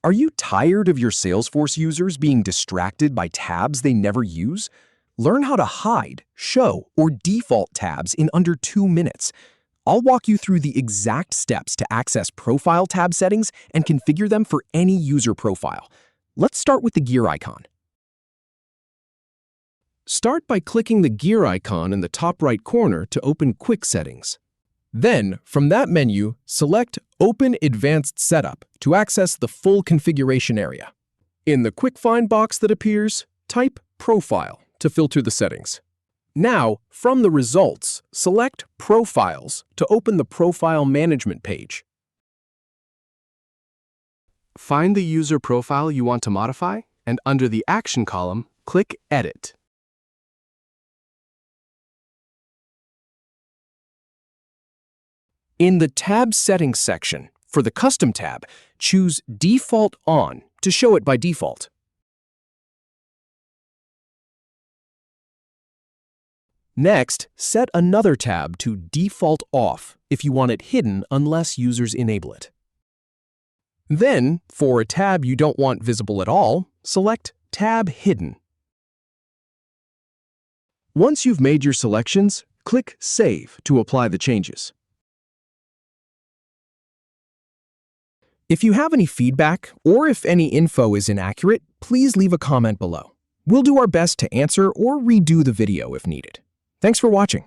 Are you tired of your Salesforce users being distracted by tabs they never use? Learn how to hide, show, or default tabs in under 2 minutes. I'll walk you through the exact steps to access Profile tab settings and configure them for any user profile. Let's start with the gear icon. Start by clicking the gear icon in the top right corner to open Quick Settings. Then, from that menu, select Open Advanced Setup to access the full configuration area. In the Quick Find box that appears, type Profile to filter the settings. Now, from the results, select Profiles to open the Profile Management page. Find the user profile you want to modify, and under the Action column, click Edit. In the Tab Settings section, for the Custom tab, choose Default On to show it by default. Next, set another tab to Default Off if you want it hidden unless users enable it. Then, for a tab you don't want visible at all, select Tab Hidden. Once you've made your selections, click Save to apply the changes. If you have any feedback, or if any info is inaccurate, please leave a comment below. We'll do our best to answer or redo the video if needed. Thanks for watching.